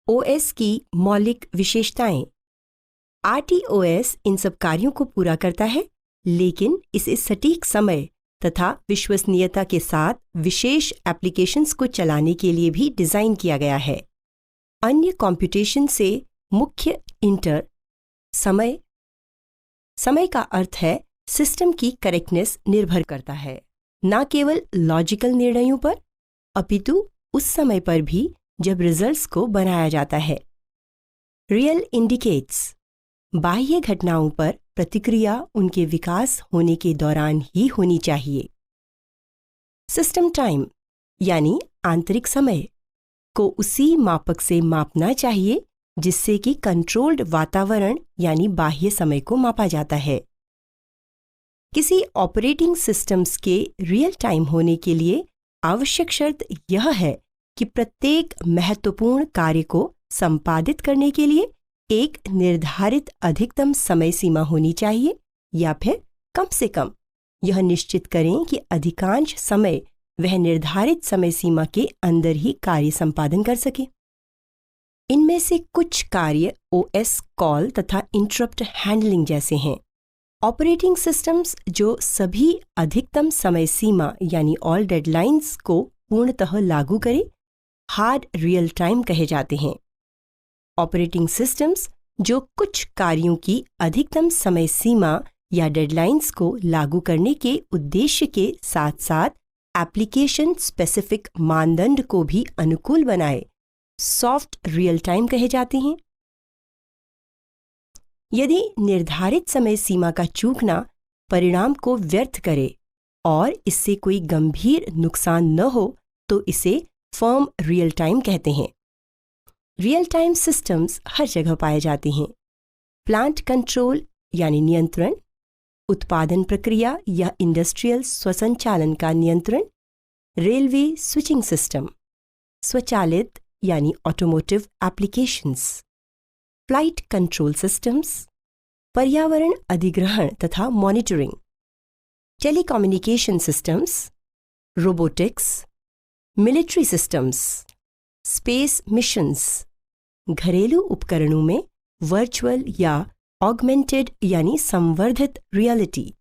OS की मौलिक विशेषताएं। आरटीओएस इन सब कार्यों को पूरा करता है, लेकिन इसे सटीक समय तथा विश्वसनीयता के साथ विशेष एप्लीकेशंस को चलाने के लिए भी डिज़ाइन किया गया है। अन्य कंप्यूटेशन से मुख्य समय का अर्थ है सिस्टम की करेक्टनेस निर्भर करता है, न केवल लॉजिकल निर्णयों पर, अपितु उस समय पर भी जब रिजल्ट्स को बनाया जाता है। रियल इंडिकेट्स, बाह्य घटनाओं पर प्रतिक्रिया उनके विकास होने के दौरान ही होनी चाहिए। सिस्टम टाइम यानी आंतरिक समय को उसी मापक से मापना चाहिए जिससे कि कंट्रोल्ड वातावरण यानी बाह्य समय को मापा जाता है। किसी ऑपरेटिंग सिस्टम्स के रियल टाइम होने के लिए आवश्यक शर्त यह है कि प्रत्येक महत्वपूर्ण कार्य को संपादित करने के लिए एक निर्धारित अधिकतम समय सीमा होनी चाहिए, या फिर कम से कम यह निश्चित करें कि अधिकांश समय वह निर्धारित समय सीमा के अंदर ही कार्य संपादन कर सके। इनमें से कुछ कार्य ओएस कॉल तथा इंटरप्ट हैंडलिंग जैसे हैं। ऑपरेटिंग सिस्टम्स जो सभी अधिकतम समय सीमा यानी ऑल डेडलाइंस को पूर्णतः लागू करें, हार्ड रियल टाइम कहे जाते हैं। ऑपरेटिंग सिस्टम्स जो कुछ कार्यों की अधिकतम समय सीमा या डेडलाइंस को लागू करने के उद्देश्य के साथ साथ एप्लीकेशन स्पेसिफिक मानदंड को भी अनुकूल बनाए, सॉफ्ट रियल टाइम कहे जाते हैं। यदि निर्धारित समय सीमा का चूकना परिणाम को व्यर्थ करे और इससे कोई गंभीर नुकसान न हो तो इसे फर्म रियल टाइम कहते हैं। रियल टाइम सिस्टम्स हर जगह पाए जाते हैं। प्लांट कंट्रोल यानी नियंत्रण, उत्पादन प्रक्रिया या इंडस्ट्रियल स्वसंचालन का नियंत्रण, रेलवे स्विचिंग सिस्टम, स्वचालित यानी automotive applications, flight control systems, पर्यावरण अधिग्रहण तथा monitoring, telecommunication systems, robotics, military systems, space missions, घरेलू उपकरणों में वर्चुअल या ऑगमेंटेड यानी संवर्धित रियलिटी,